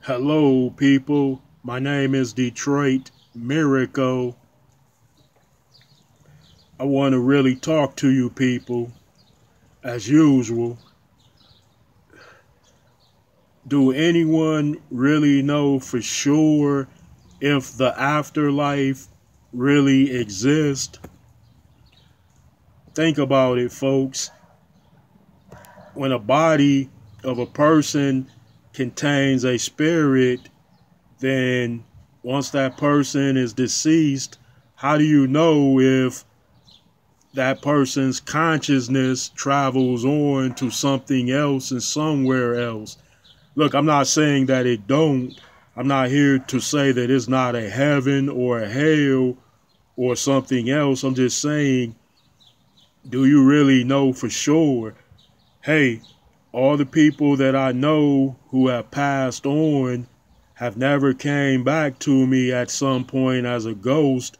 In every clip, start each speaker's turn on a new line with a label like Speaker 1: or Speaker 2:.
Speaker 1: Hello, people. My name is Detroit Miracle. I want to really talk to you people. As usual, do anyone really know for sure if the afterlife really exists? Think about it, folks. When a body of a person contains a spirit, then once that person is deceased, how do you know if that person's consciousness travels on to something else and somewhere else? Look, I'm not saying that it don't. I'm not here to say that it's not a heaven or a hell or something else. I'm just saying, do you really know for sure? Hey, all the people that I know who have passed on have never came back to me at some point as a ghost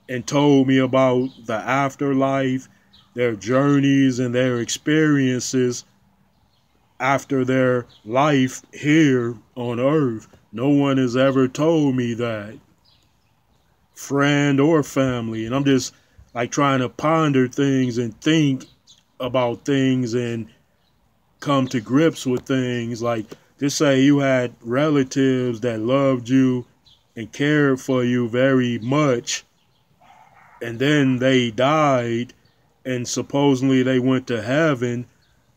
Speaker 1: and told me about the afterlife, their journeys, and their experiences after their life here on earth. No one has ever told me that, friend or family. And I'm just like trying to ponder things and think about things and come to grips with things. Like, just say you had relatives that loved you and cared for you very much, and then they died and supposedly they went to heaven.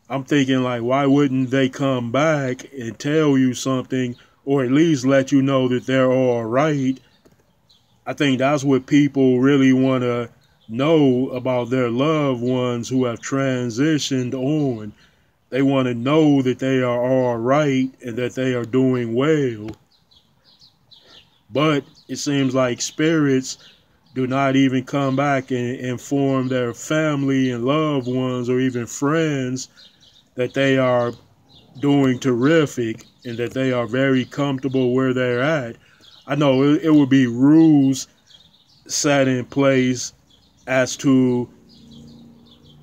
Speaker 1: I'm thinking, like, why wouldn't they come back and tell you something, or at least let you know that they're all right? I think that's what people really want to know about their loved ones who have transitioned on. They want to know that they are all right and that they are doing well. But it seems like spirits do not even come back and inform their family and loved ones or even friends that they are doing terrific and that they are very comfortable where they're at. I know it would be rules set in place as to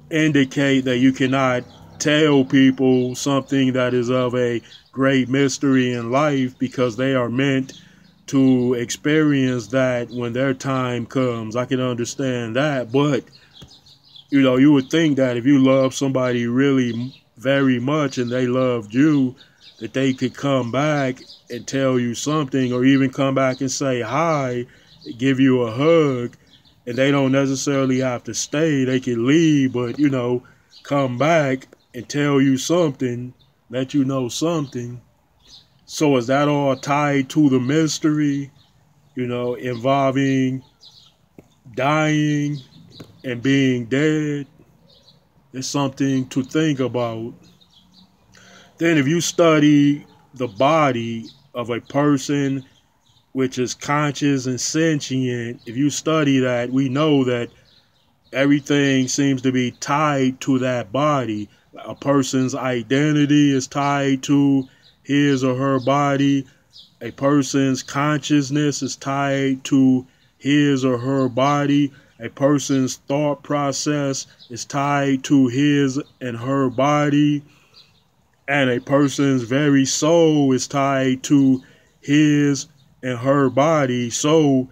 Speaker 1: indicate that you cannot tell people something that is of a great mystery in life because they are meant to experience that when their time comes. I can understand that, but you would think that if you love somebody really very much and they loved you, that they could come back and tell you something, or even come back and say hi, give you a hug, and they don't necessarily have to stay. They can leave, but come back and tell you something, let you know something. So is that all tied to the mystery, involving dying and being dead? It's something to think about. Then if you study the body of a person which is conscious and sentient, if you study that, we know that everything seems to be tied to that body. A person's identity is tied to his or her body. A person's consciousness is tied to his or her body. A person's thought process is tied to his and her body. And a person's very soul is tied to his and her body. So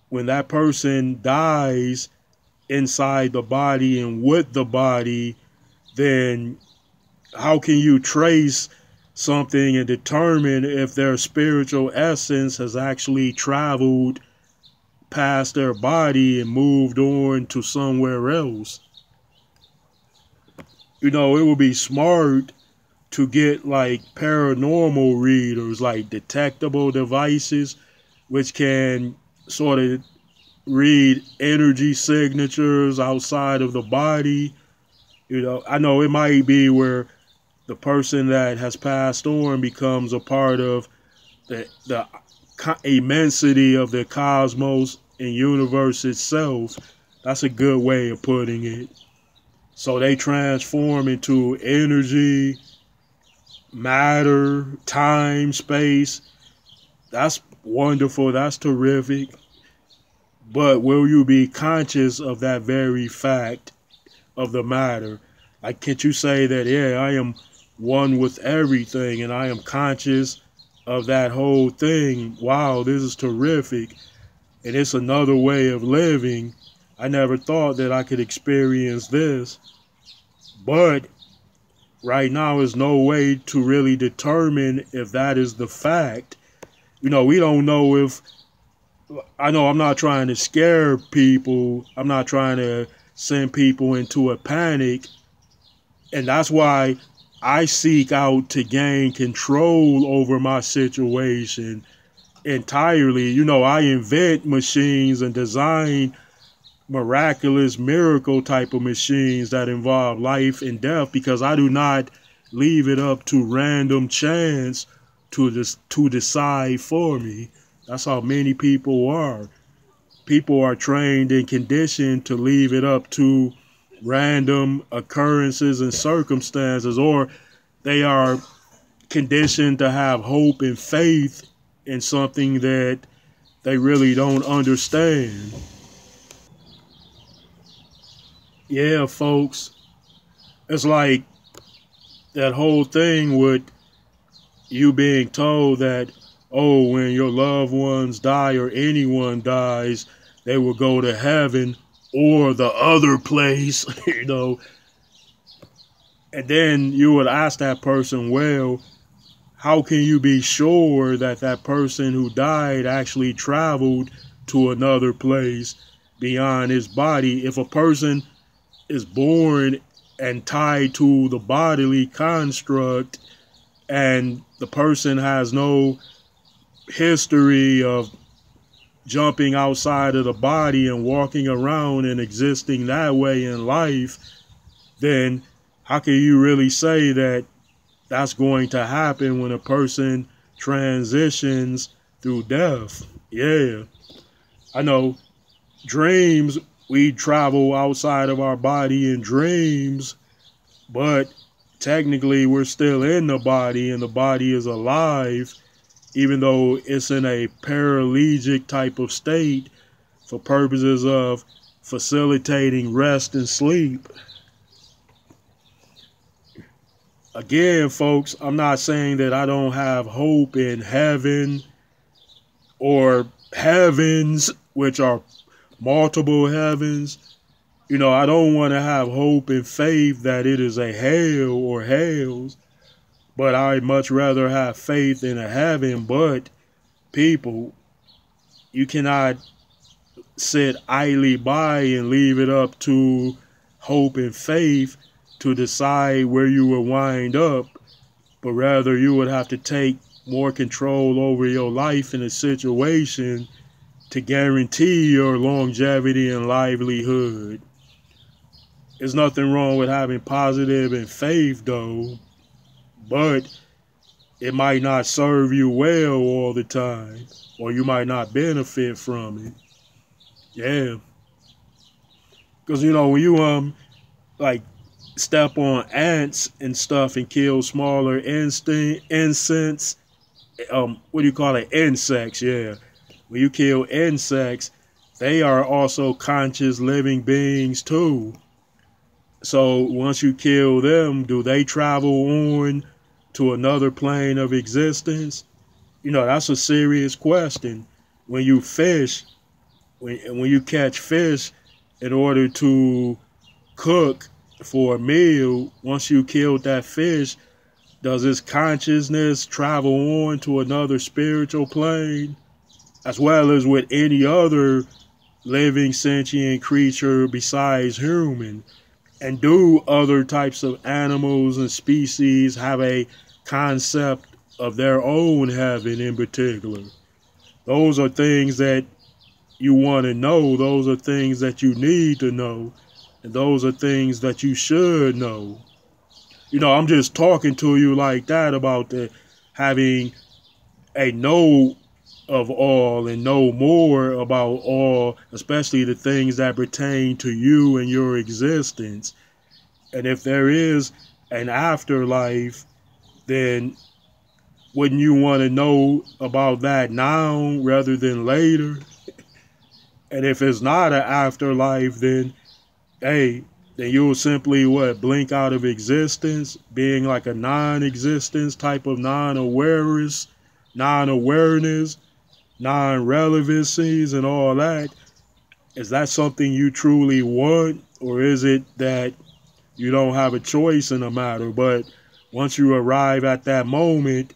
Speaker 1: when that person dies inside the body and with the body, then how can you trace something and determine if their spiritual essence has actually traveled past their body and moved on to somewhere else? It would be smart to get like paranormal readers, like detectable devices, which can sort of read energy signatures outside of the body. I know it might be where the person that has passed on becomes a part of the immensity of the cosmos and universe itself. That's a good way of putting it. So they transform into energy, matter, time, space. That's wonderful. That's terrific. But will you be conscious of that very fact of the matter? Like, can't you say that, yeah, I am one with everything and I am conscious of that whole thing. Wow, this is terrific. And it's another way of living. I never thought that I could experience this. But right now is no way to really determine if that is the fact. We don't know if, I know I'm not trying to scare people. I'm not trying to send people into a panic. And that's why I seek out to gain control over my situation entirely. I invent machines and design miraculous miracle type of machines that involve life and death because I do not leave it up to random chance to decide for me. That's how many people are. People are trained and conditioned to leave it up to random occurrences and circumstances, or they are conditioned to have hope and faith in something that they really don't understand. Yeah, folks, it's like that whole thing with you being told that, oh, when your loved ones die or anyone dies, they will go to heaven or the other place, and then you would ask that person, well, how can you be sure that that person who died actually traveled to another place beyond his body? If a person is born and tied to the bodily construct and the person has no history of jumping outside of the body and walking around and existing that way in life, then how can you really say that that's going to happen when a person transitions through death? Yeah, I know. Dreams, we travel outside of our body in dreams, but technically we're still in the body and the body is alive, even though it's in a paralytic type of state for purposes of facilitating rest and sleep. Again, folks, I'm not saying that I don't have hope in heaven or heavens, which are multiple heavens. I don't want to have hope and faith that it is a hell or hells, but I'd much rather have faith in a heaven. But people, you cannot sit idly by and leave it up to hope and faith to decide where you will wind up, but rather you would have to take more control over your life in a situation to guarantee your longevity and livelihood. There's nothing wrong with having positive and faith though, but it might not serve you well all the time, or you might not benefit from it. Yeah. Because when you like step on ants and stuff and kill smaller insects, what do you call it? Insects, yeah. When you kill insects, they are also conscious living beings too. So once you kill them, do they travel on to another plane of existence? That's a serious question. When you fish, when you catch fish in order to cook for a meal, once you killed that fish, does its consciousness travel on to another spiritual plane? As well as with any other living sentient creature besides human? And do other types of animals and species have a concept of their own heaven in particular? Those are things that you want to know. Those are things that you need to know. And those are things that you should know. I'm just talking to you like that about having a know of all and know more about all, especially the things that pertain to you and your existence. And if there is an afterlife, then wouldn't you want to know about that now rather than later? And if it's not an afterlife, then hey, then you'll simply blink out of existence, being like a non-existence type of non-awareness non-awareness, non-relevancies, and all that, is that something you truly want, or is it that you don't have a choice in the matter? But once you arrive at that moment,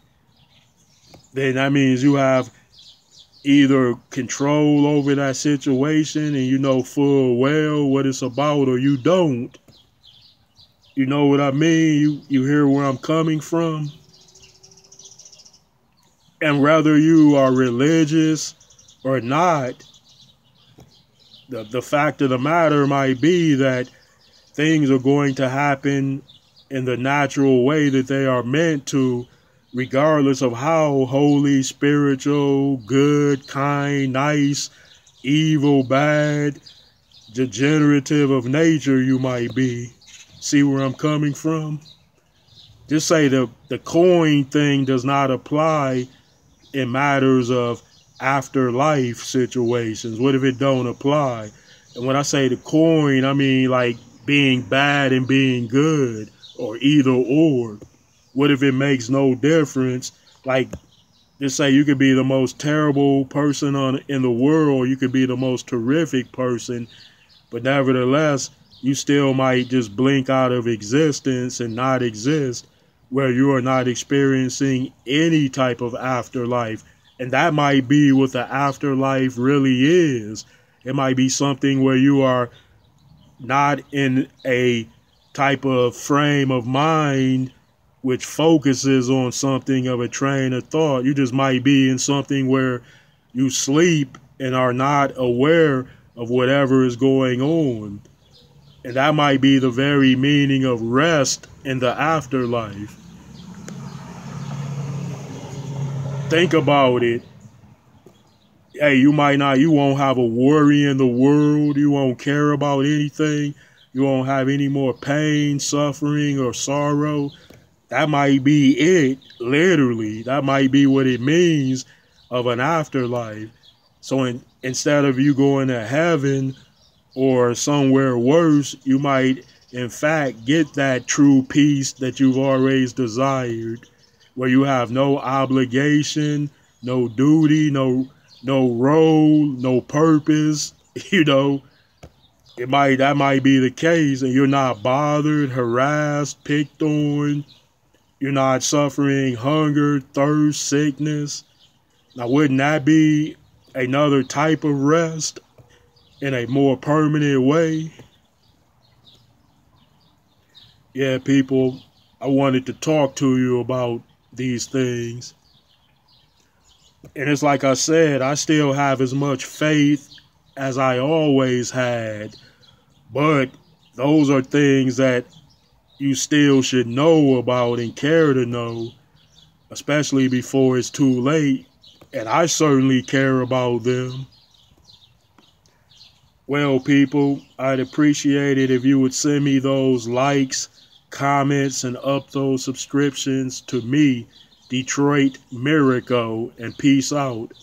Speaker 1: then that means you have either control over that situation and you know full well what it's about, or you don't. You know what I mean? You hear where I'm coming from? And whether you are religious or not, the fact of the matter might be that things are going to happen in the natural way that they are meant to, regardless of how holy, spiritual, good, kind, nice, evil, bad, degenerative of nature you might be. See where I'm coming from? Just say the coin thing does not apply in matters of afterlife situations. What if it don't apply? And when I say the coin, I mean like being bad and being good, or either or. What if it makes no difference? Like, just say you could be the most terrible person in the world, you could be the most terrific person, but nevertheless, you still might just blink out of existence and not exist, where you are not experiencing any type of afterlife. And that might be what the afterlife really is. It might be something where you are not in a type of frame of mind which focuses on something of a train of thought. You just might be in something where you sleep and are not aware of whatever is going on. And that might be the very meaning of rest in the afterlife. Think about it. Hey, you won't have a worry in the world. You won't care about anything. You won't have any more pain, suffering, or sorrow. That might be it, literally. That might be what it means of an afterlife. So instead of you going to heaven or somewhere worse, you might, in fact, get that true peace that you've always desired, where you have no obligation, no duty, no role, no purpose. That might be the case, and you're not bothered, harassed, picked on. You're not suffering hunger, thirst, sickness. Now, wouldn't that be another type of rest in a more permanent way? Yeah, people, I wanted to talk to you about these things. And it's like I said, I still have as much faith as I always had. But those are things that you still should know about and care to know, especially before it's too late. And I certainly care about them. Well, people, I'd appreciate it if you would send me those likes, comments, and up those subscriptions to me, Detroit Miracle, and peace out.